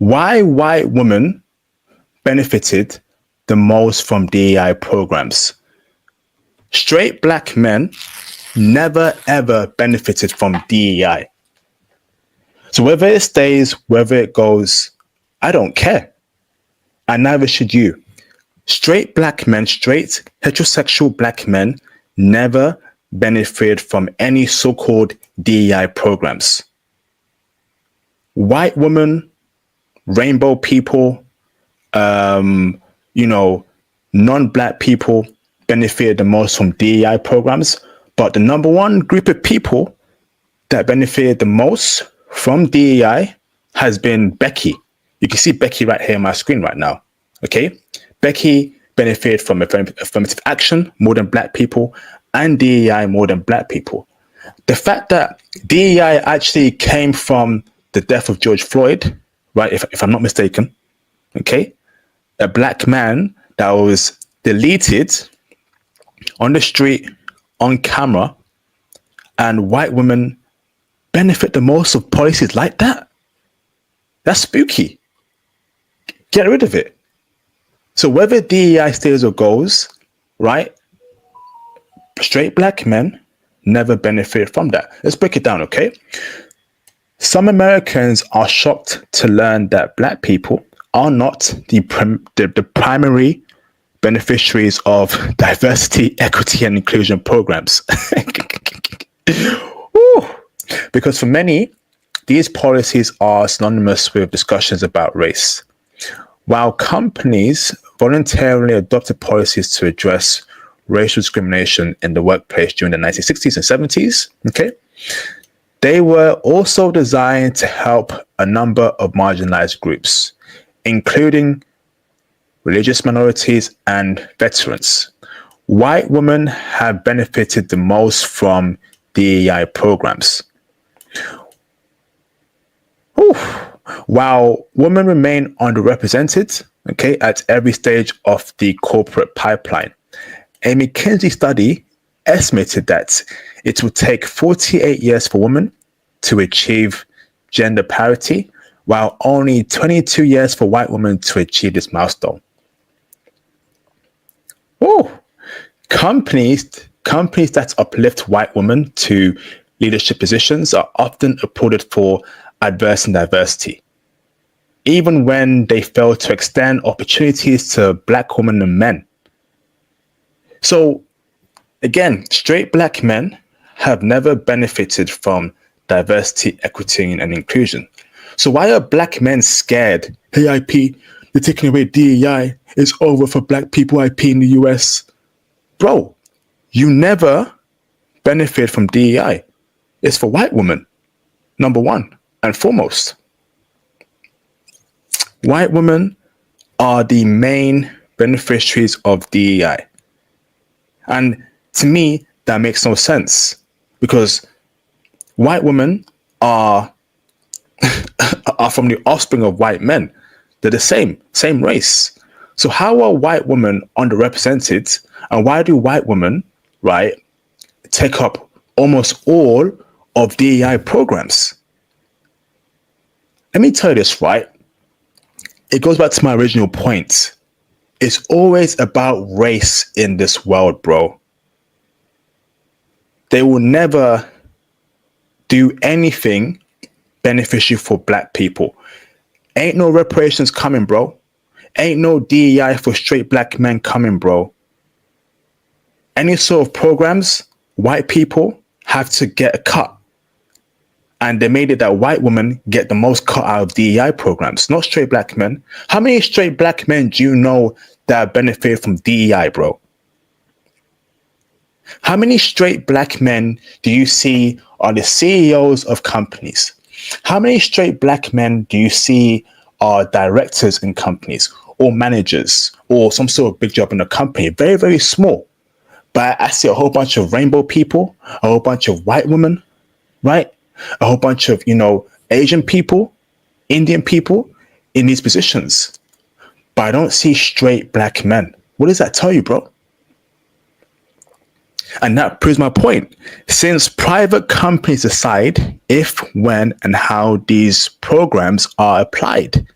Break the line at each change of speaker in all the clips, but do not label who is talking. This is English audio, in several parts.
Why white women benefited the most from DEI programs. Straight black men never ever benefited from DEI. So whether it stays, whether it goes, I don't care. And neither should you. Straight black men, straight heterosexual black men never benefited from any so-called DEI programs. White women, rainbow people, non-black people benefited the most from DEI programs. But the number one group of people that benefited the most from DEI has been Becky. You can see Becky right here on my screen right now. Okay. Becky benefited from affirmative action more than black people and DEI more than black people. The fact that DEI actually came from the death of George Floyd, right? If I'm not mistaken, okay? A black man that was deleted on the street, on camera, and white women benefit the most of policies like that. That's spooky. Get rid of it. So whether DEI stays or goes, right? Straight black men never benefit from that. Let's break it down, okay? Some Americans are shocked to learn that black people are not the primary beneficiaries of diversity, equity, and inclusion programs. Because for many, these policies are synonymous with discussions about race. While companies voluntarily adopted policies to address racial discrimination in the workplace during the 1960s and 70s, okay, they were also designed to help a number of marginalized groups, including religious minorities and veterans. White women have benefited the most from DEI programs. While women remain underrepresented, okay, at every stage of the corporate pipeline. A McKinsey study estimated that it will take 48 years for women to achieve gender parity, while only 22 years for white women to achieve this milestone. Companies that uplift white women to leadership positions are often applauded for advancing diversity, even when they fail to extend opportunities to black women and men. So again, straight black men have never benefited from diversity, equity, and inclusion. So why are black men scared? Hey, IP, they're taking away DEI. It's over for black people, IP in the US. Bro, you never benefit from DEI. It's for white women, number one and foremost. White women are the main beneficiaries of DEI. And to me, that makes no sense because white women are from the offspring of white men. They're the same race. So how are white women underrepresented? And why do white women, right, take up almost all of DEI programs? Let me tell you this, right? It goes back to my original point. It's always about race in this world, bro. They will never do anything beneficial for black people. Ain't no reparations coming, bro. Ain't no DEI for straight black men coming, bro. Any sort of programs, white people have to get a cut. And they made it that white women get the most cut out of DEI programs, not straight black men. How many straight black men do you know that benefit from DEI, bro? How many straight black men do you see are the CEOs of companies? How many straight black men do you see are directors in companies or managers or some sort of big job in a company? Very, very small. But I see a whole bunch of rainbow people, a whole bunch of white women, right? A whole bunch of, Asian people, Indian people in these positions. But I don't see straight black men. What does that tell you, bro? And that proves my point. Since private companies decide if, when, and how these programs are applied,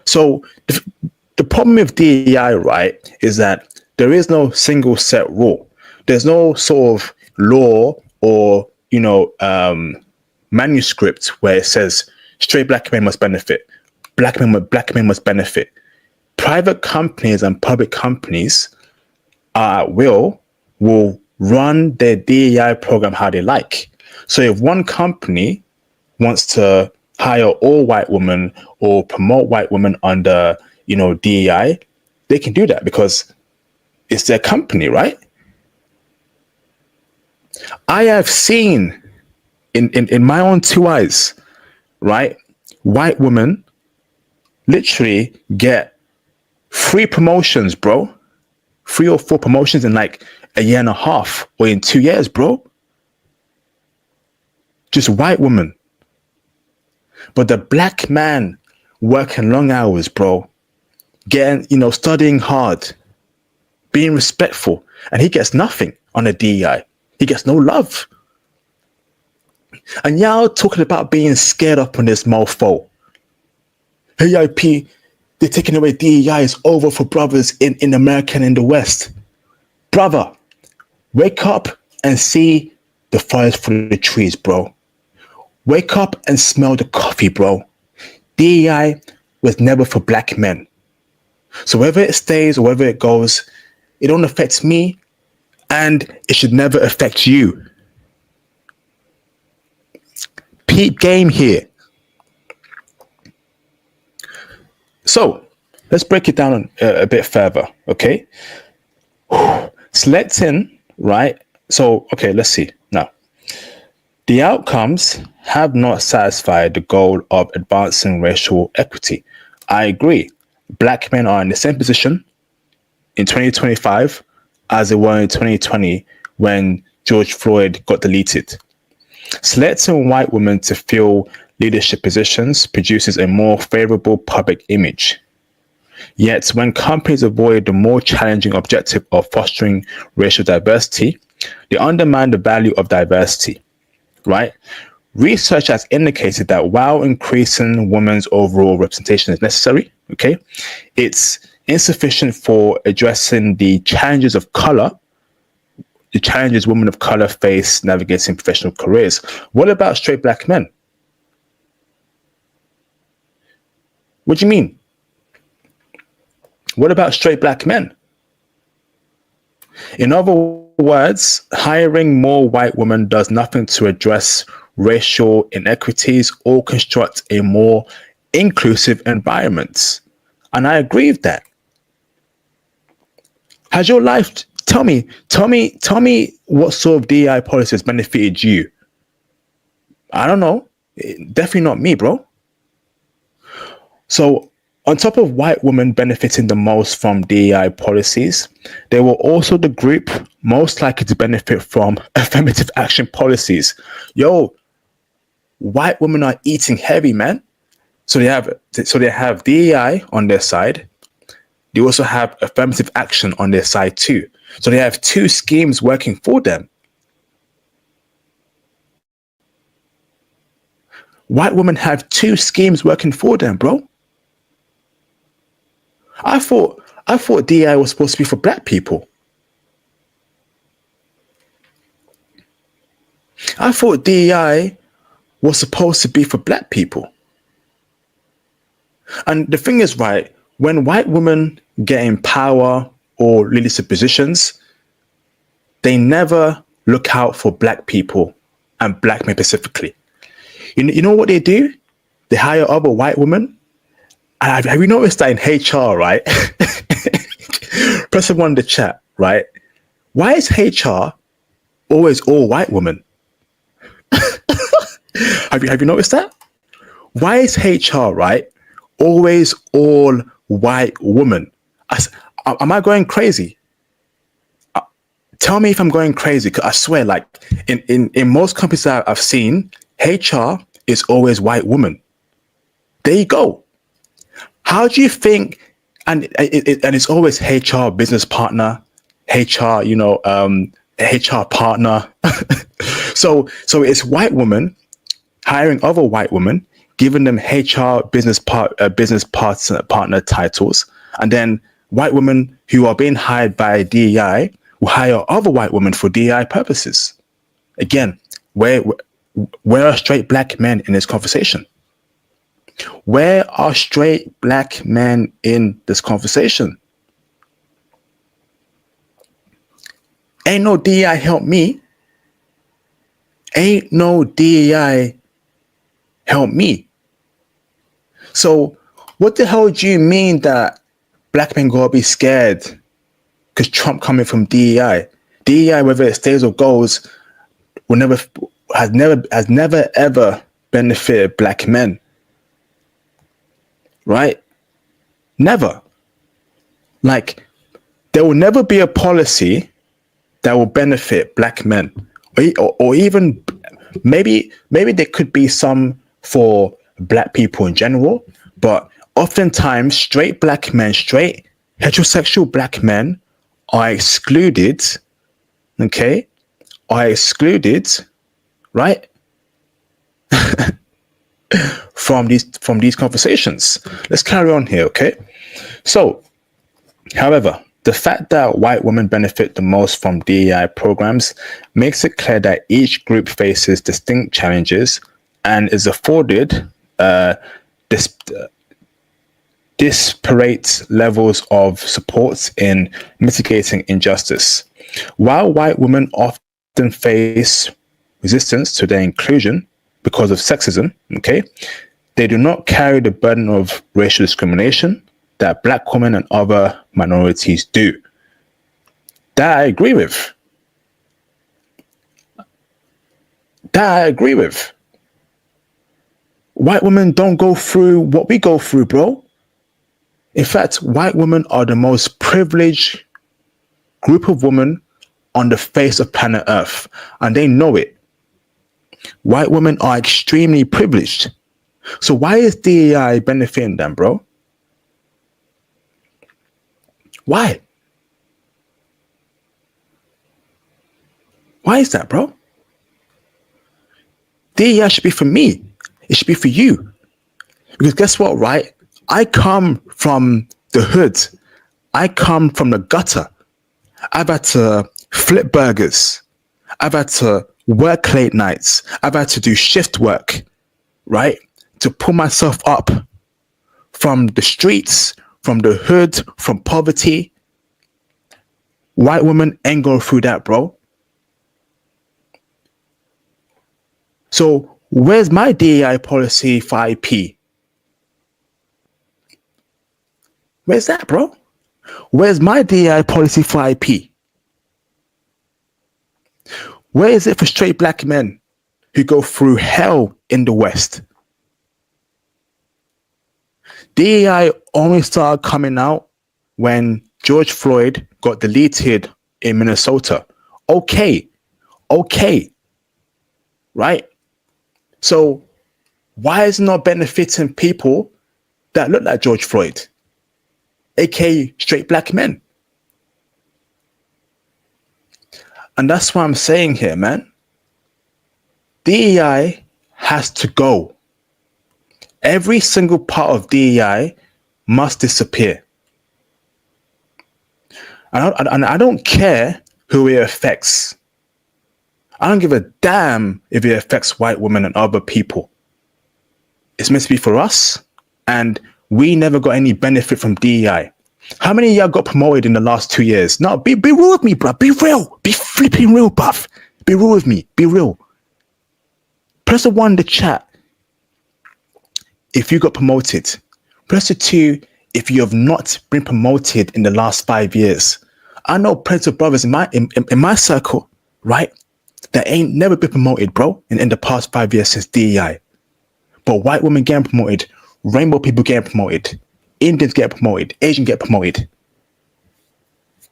So the problem with DEI, right, is that there is no single set rule. There's no sort of law or, manuscript where it says straight black men must benefit, black men must benefit. Private companies and public companies will run their DEI program how they like. So if one company wants to hire all white women or promote white women under, DEI, they can do that because it's their company, right? I have seen in my own two eyes, right, white women literally get 3 promotions, bro. 3 or 4 promotions in like a year and a half or in 2 years, bro. Just white women. But the black man working long hours, bro, getting, studying hard, being respectful, and he gets nothing on a DEI. He gets no love. And y'all talking about being scared up on this mofo. AIP, they're taking away DEI, is over for brothers in America and in the West. Brother, wake up and see the forest full of trees, bro. Wake up and smell the coffee, bro. DEI was never for black men. So whether it stays or whether it goes, it don't affect me, and it should never affect you. Peep game here. So let's break it down a bit further, okay? Selecting, right? So, okay, let's see. Now, the outcomes have not satisfied the goal of advancing racial equity. I agree. Black men are in the same position in 2025 as they were in 2020 when George Floyd got deleted. Selecting white women to fill leadership positions produces a more favorable public image. Yet, when companies avoid the more challenging objective of fostering racial diversity, they undermine the value of diversity, right? Research has indicated that while increasing women's overall representation is necessary, okay, it's insufficient for addressing the challenges of color, the challenges women of color face navigating professional careers. What about straight black men? What do you mean? What about straight black men? In other words, hiring more white women does nothing to address racial inequities or construct a more inclusive environment. And I agree with that. Has your life, tell me what sort of DEI policy has benefited you? I don't know. Definitely not me, bro. So on top of white women benefiting the most from DEI policies, they were also the group most likely to benefit from affirmative action policies. Yo, white women are eating heavy, man. So they have DEI on their side. They also have affirmative action on their side too. So they have 2 schemes working for them. White women have 2 schemes working for them, bro. I thought DEI was supposed to be for black people. I thought DEI was supposed to be for black people. And the thing is, right, when white women get in power or leadership positions, they never look out for black people and black men specifically. You know what they do? They hire other white women. And have you noticed that in HR, right? Press one in the chat, right? Why is HR always all white women? Have you noticed that? Why is HR, right, always all white women? Am I going crazy? Tell me if I'm going crazy, because I swear, like in most companies that I've seen, HR is always white women. There you go. How do you think? And it's always HR business partner, HR, HR partner. So it's white women hiring other white women, giving them HR partner titles, and then white women who are being hired by DEI will hire other white women for DEI purposes. Again, where are straight black men in this conversation? Where are straight black men in this conversation? Ain't no DEI help me. Ain't no DEI help me. So what the hell do you mean that black men gotta be scared because Trump coming from DEI? DEI, whether it stays or goes, has never ever benefited black men. Right? Never. Like, there will never be a policy that will benefit black men, or even maybe there could be some for black people in general, but oftentimes straight black men, straight heterosexual black men are excluded, okay? Are excluded, right? from these conversations. Let's carry on here, okay? So, however, the fact that white women benefit the most from DEI programs makes it clear that each group faces distinct challenges and is afforded disparate levels of support in mitigating injustice. While white women often face resistance to their inclusion because of sexism, okay, they do not carry the burden of racial discrimination that black women and other minorities do. That I agree with. White women don't go through what we go through, bro. In fact, white women are the most privileged group of women on the face of planet Earth, and they know it. White women are extremely privileged. So why is DEI benefiting them, bro? Why? Why is that, bro? DEI should be for me. It should be for you. Because guess what, right? I come from the hood. I come from the gutter. I've had to flip burgers. I've had to work late nights. I've had to do shift work, right? To pull myself up from the streets, from the hood, from poverty. White women ain't going through that, bro. So where's my DEI policy for IP? Where's that, bro? Where's my DEI policy for IP? Where is it for straight black men who go through hell in the West? DEI only started coming out when George Floyd got deleted in Minnesota. Okay, right? So why is it not benefiting people that look like George Floyd, aka straight black men? And that's what I'm saying here, man. DEI has to go. Every single part of DEI must disappear. And I don't care who it affects. I don't give a damn if it affects white women and other people. It's meant to be for us, and we never got any benefit from DEI. How many of y'all got promoted in the last 2 years? No, be real with me, bro. Be real. Be flipping real, buff. Be real with me. Be real. Press the 1 in the chat if you got promoted. Press the 2 if you have not been promoted in the last 5 years. I know plenty of brothers in my circle, right, that ain't never been promoted, bro, in the past 5 years since DEI. But white women getting promoted, rainbow people getting promoted, Indians get promoted, Asian get promoted.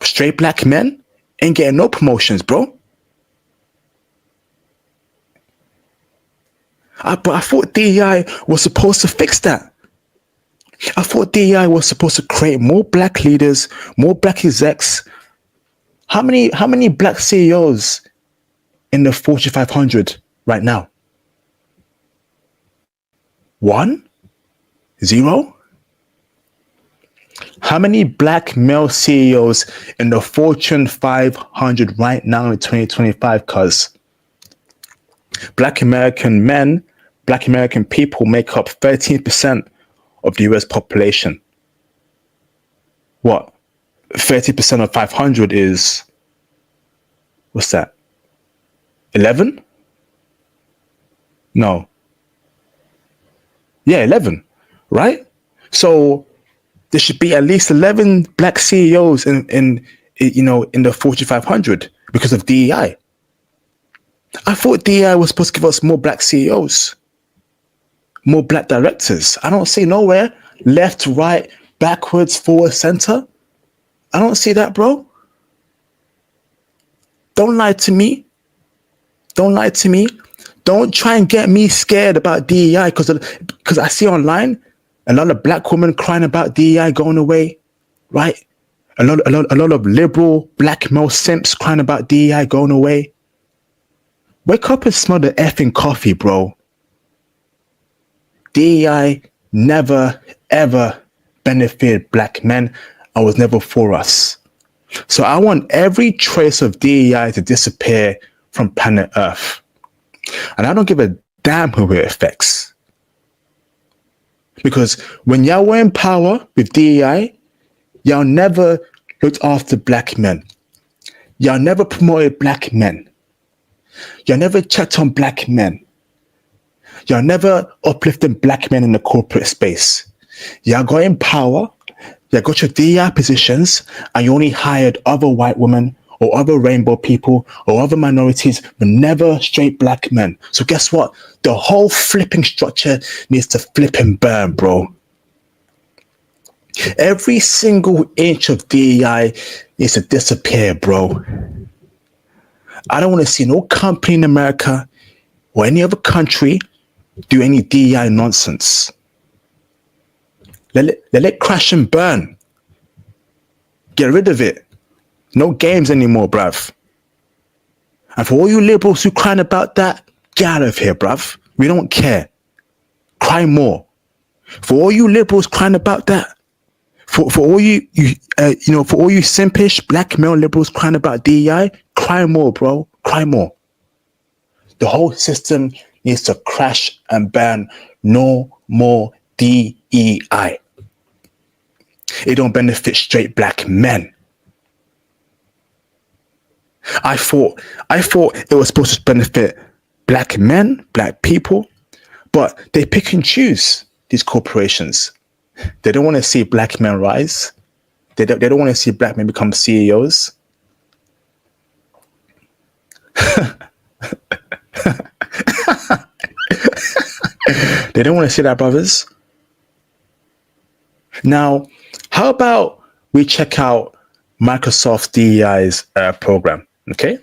Straight black men ain't getting no promotions, bro. But I thought DEI was supposed to fix that. I thought DEI was supposed to create more black leaders, more black execs. How many black CEOs in the Fortune 500 right now? 1? 0? How many black male CEOs in the Fortune 500 right now in 2025? Cuz Black American men, Black American people make up 13% of the US population. What? 30% of 500 is, what's that? 11? No. Yeah, 11, right? So there should be at least 11 black CEOs in the Fortune 500 because of DEI. I thought DEI was supposed to give us more black CEOs, more black directors. I don't see nowhere left, right, backwards, forward, center. I don't see that, bro. Don't lie to me. Don't lie to me. Don't try and get me scared about DEI because I see online a lot of black women crying about DEI going away, right? A lot of liberal black male simps crying about DEI going away. Wake up and smell the effing coffee, bro. DEI never, ever benefited black men and was never for us. So I want every trace of DEI to disappear from planet Earth. And I don't give a damn who it affects. Because when y'all were in power with DEI, y'all never looked after black men. Y'all never promoted black men. Y'all never checked on black men. Y'all never uplifted black men in the corporate space. Y'all got in power, y'all got your DEI positions, and you only hired other white women or other rainbow people or other minorities, but never straight black men. So guess what? The whole flipping structure needs to flip and burn, bro. Every single inch of DEI needs to disappear, bro. I don't want to see no company in America or any other country do any DEI nonsense. Let it crash and burn. Get rid of it. No games anymore, bruv. And for all you liberals who crying about that, get out of here, bruv. We don't care. Cry more. For all you liberals crying about that, for all you simpish black male liberals crying about DEI, cry more, bro. Cry more. The whole system needs to crash and burn. No more DEI. It don't benefit straight black men. I thought it was supposed to benefit black men, black people, but they pick and choose, these corporations. They don't want to see black men rise. They don't want to see black men become CEOs. They don't want to see that, brothers. Now, how about we check out Microsoft DEI's program, okay?